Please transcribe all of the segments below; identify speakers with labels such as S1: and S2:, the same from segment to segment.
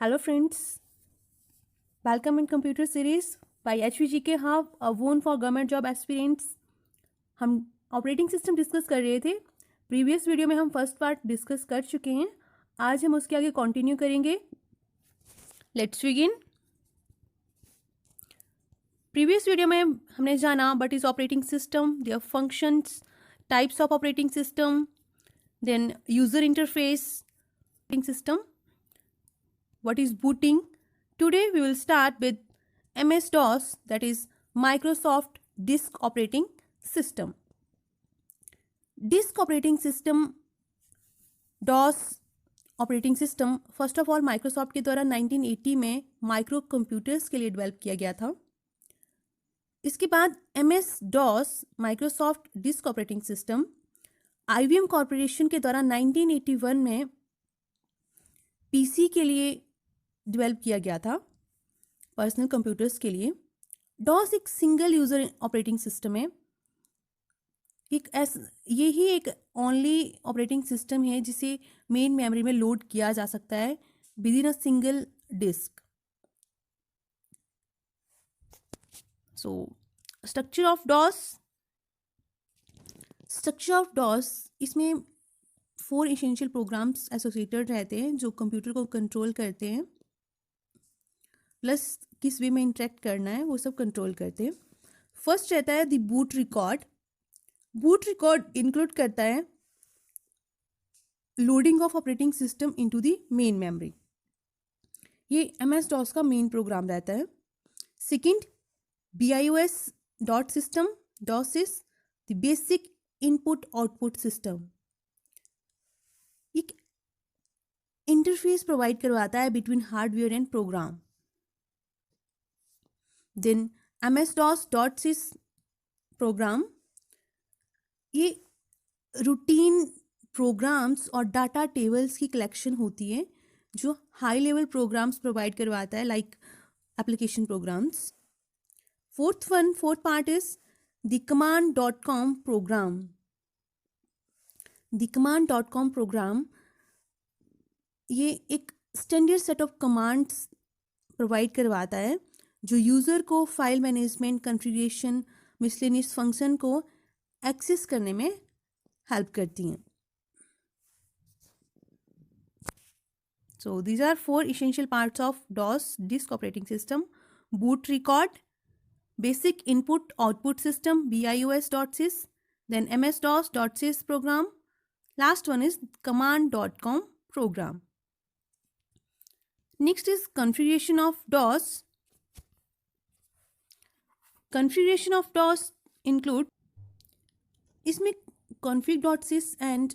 S1: Hello friends, welcome in computer series by HVGK Hub, a wound for government job aspirants. हम operating system discuss कर रहे थे। Previous video में हम first part discuss कर चुके हैं। आज हम उसके आगे कंटिन्यू करेंगे। Let's begin. प्रीवियस वीडियो में हमने जाना what is operating system, their functions, types of operating system, then user interface operating system, what is booting. Today we will start with MS-DOS, that is Microsoft Disk Operating System. Disk Operating System, DOS operating system first of all Microsoft के द्वारा 1980 में micro computers के लिए develop किया गया था। इसके बाद MS-DOS Microsoft disk operating system IBM corporation के द्वारा 1981 में पीसी के लिए डेवलप किया गया था, पर्सनल कंप्यूटर्स के लिए। डॉस एक सिंगल यूज़र ऑपरेटिंग सिस्टम है। यही एक ओनली ऑपरेटिंग सिस्टम है जिसे मेन मेमोरी में लोड किया जा सकता है within a single disk. So structure of DOS, इसमें 4 एसेंशियल प्रोग्राम्स एसोसिएटेड रहते हैं जो कंप्यूटर को कंट्रोल करते हैं, प्लस किस वे में इंटरेक्ट करना है वो सब कंट्रोल करते हैं। फर्स्ट रहता है the boot record. Boot record include करता है loading of operating system into the main memory. ये MS-DOS का मेन प्रोग्राम रहता है। Second, BIOS dot system. DOS is the basic input output system. एक इंटरफेस प्रोवाइड करवाता है between hardware and program. Then MS-DOS.sys program, ये routine programs और data tables की कलेक्शन होती है जो हाई लेवल प्रोग्राम्स प्रोवाइड करवाता है, like application programmes. Fourth part is the command.com program. The command.com program ये एक standard set of commands provide करवाता है जो यूज़र को file management, configuration, miscellaneous function को एक्सेस करने में हेल्प करती हैं। So these are 4 essential parts of DOS disk operating system. Boot record, basic input output system BIOS.sys, then MS-DOS.sys program, last one is command.com program. Next is configuration of DOS. Configuration of DOS include, इसमें config.sys and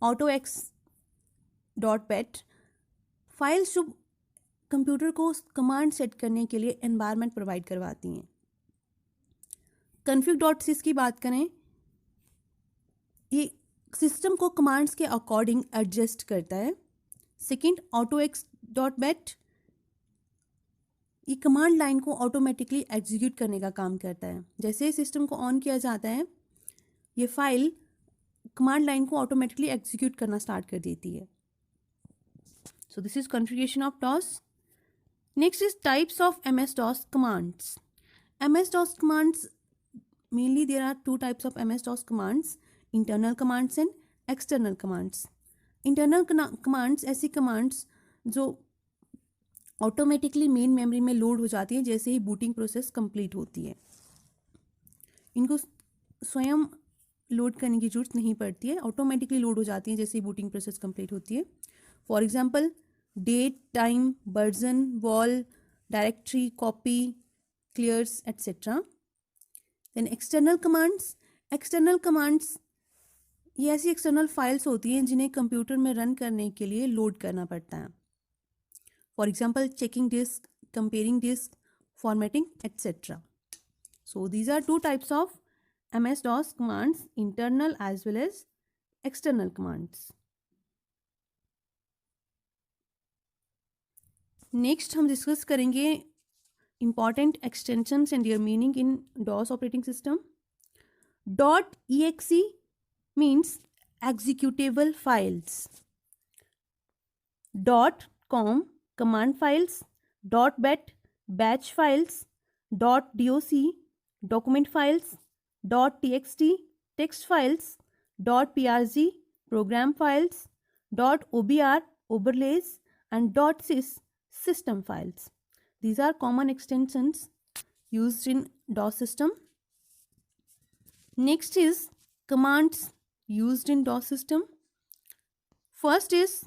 S1: autox.bat files जो computer को command set करने के लिए environment provide करवाती हैं। config.sys की बात करें, ये सिस्टम को कमांड्स के अकॉर्डिंग एडजस्ट करता है। सेकंड, autox.bat ये कमांड लाइन को ऑटोमेटिकली एग्जीक्यूट करने का काम करता है। जैसे सिस्टम को ऑन किया जाता है, ये फाइल कमांड लाइन को ऑटोमेटिकली एग्जीक्यूट करना स्टार्ट कर देती है। So this is configuration of DOS। Next is types of MS-DOS commands. MS-DOS commands, mainly there are 2 types of MS-DOS commands, internal commands and external commands. Internal commands ऐसी commands जो automatically main memory में load हो जाती है जैसे ही booting process complete होती है। इनको स्वयं लोड करने की जरूरत नहीं पड़ती है, ऑटोमेटिकली लोड हो जाती है जैसे ही बूटिंग प्रोसेस कंप्लीट होती है। For example, date, time, version, vol, directory, copy, clears etcetera. Then external commands ये ऐसी एक्सटर्नल फाइल्स होती हैं जिन्हें कंप्यूटर में रन करने के लिए लोड करना पड़ता है। For example, checking disk, comparing disk, formatting, etc. So these are 2 types of MS-DOS commands, internal as well as external commands. Next हम discuss करेंगे important extensions and their meaning in DOS operating system. .exe means executable files. .com command files, .bat, batch files, .doc, document files, .txt, text files, .prg, program files, .obr, overlays, and .sys, system files. These are common extensions used in DOS system. Next is commands used in DOS system. First is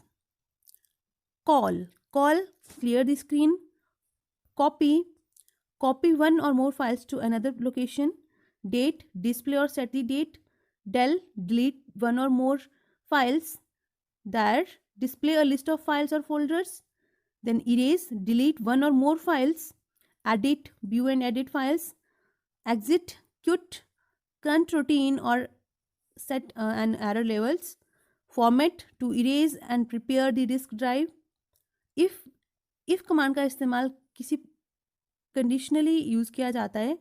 S1: call, clear the screen. Copy one or more files to another location. Date, display or set the date. Del, delete one or more files. Dir, display a list of files or folders. Then erase, delete one or more files. Edit, view and edit files. Exit, quit, current routine or set and error levels. Format, to erase and prepare the disk drive. if command का इस्तेमाल किसी conditionally use किया जाता है,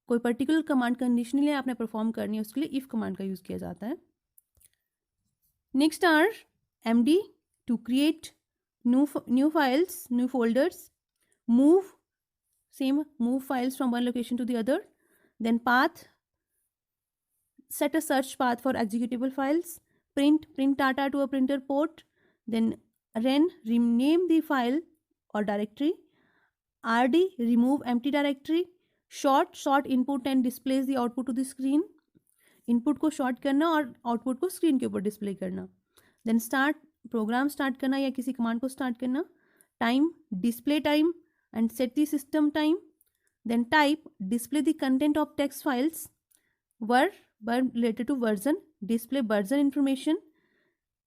S1: कोई particular command conditionally आपने perform करनी है, उसके लिए इफ़ कमांड का यूज़ किया जाता है. Next are md to create new files, new folders. move files from one location to the other. Then path, set a search path for executable files. Print data to a printer port. Then ren, rename the file or directory. rd, remove empty directory. Sort input and displays the output to the screen. Input को short करना और output को screen के ऊपर display करना. Then start, programme start करना या किसी कमांड को स्टार्ट करना. Time, display time and set the system time. Then type, display the content of text files. Ver related to version, display version information.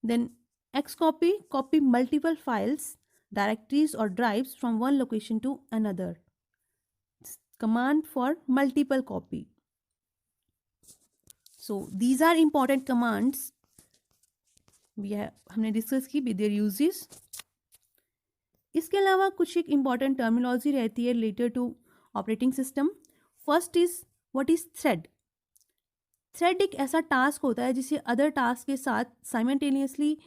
S1: Then xcopy, copy multiple files, directories or drives from one location to another. Command for multiple copy. So these are important commands हमने discuss की with their usages. इसके अलावा कुछ एक important terminology रहती है related to operating system. First is what is thread. Thread एक ऐसा टास्क होता है जिसे अदर टास्क के साथ साइमल्टेनियसली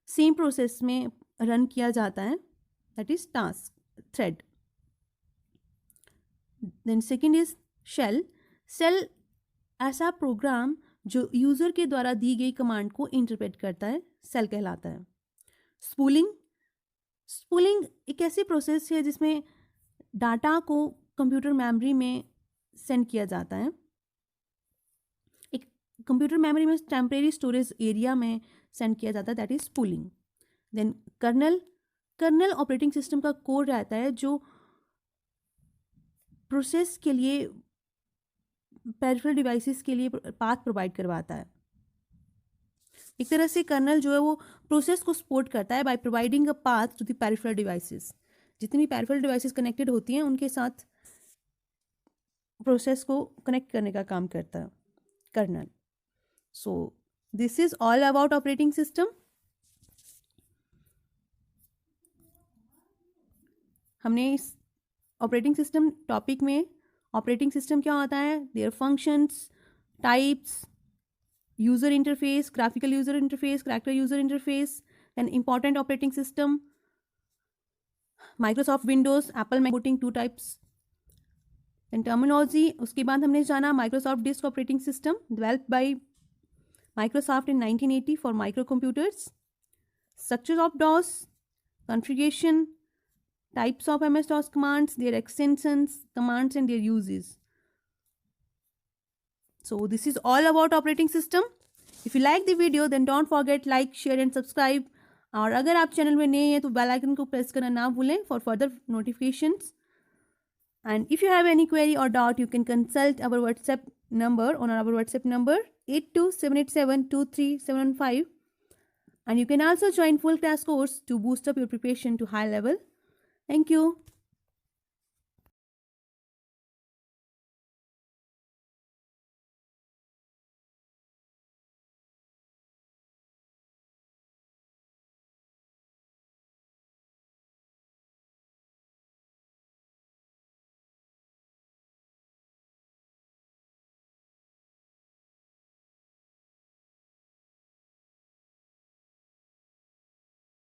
S1: सेम प्रोसेस में रन किया जाता है. That is task thread. Then second is shell. Shell ऐसा प्रोग्राम जो यूज़र के द्वारा दी गई कमांड को इंटरप्रेट करता है, सेल कहलाता है. स्पूलिंग एक ऐसी प्रोसेस है जिसमें डाटा को कंप्यूटर मेमोरी में सेंड किया जाता है. एक कंप्यूटर मेमोरी में टेम्परेरी स्टोरेज एरिया में सेंड किया जाता है, that is spooling. Then kernel operating system का कोड रहता है जो प्रोसेस के लिए, पेरिफेरल डिवाइसेस के लिए पाथ प्रोवाइड करवाता है. एक तरह से कर्नल जो है वो प्रोसेस को सपोर्ट करता है by providing a path to the peripheral devices. जितनी भी पेरिफेरल डिवाइसेस कनेक्टेड होती हैं उनके साथ प्रोसेस को कनेक्ट करने का काम करता है kernel. So this is all about operating system. हमने इस ऑपरेटिंग सिस्टम टॉपिक में ऑपरेटिंग सिस्टम क्या होता है, their functions, types, user interface, graphical user interface, character user interface, and important operating system, Microsoft Windows, Apple MacBook, 2 types. And terminology, उसके बाद हमने जाना Microsoft disk operating system developed by Microsoft in 1980 for micro computers. Structure of DOS, configuration, types of MS-DOS commands, their extensions, commands and their uses. So this is all about operating system. If you like the video then don't forget like, share and subscribe. और अगर आप channel में नए हैं तो bell icon को press करना ना भूलें for further notifications. And if you have any query or doubt you can consult our WhatsApp number on our WhatsApp number 8278723715. And you can also join full class course to boost up your preparation to high level. Thank you.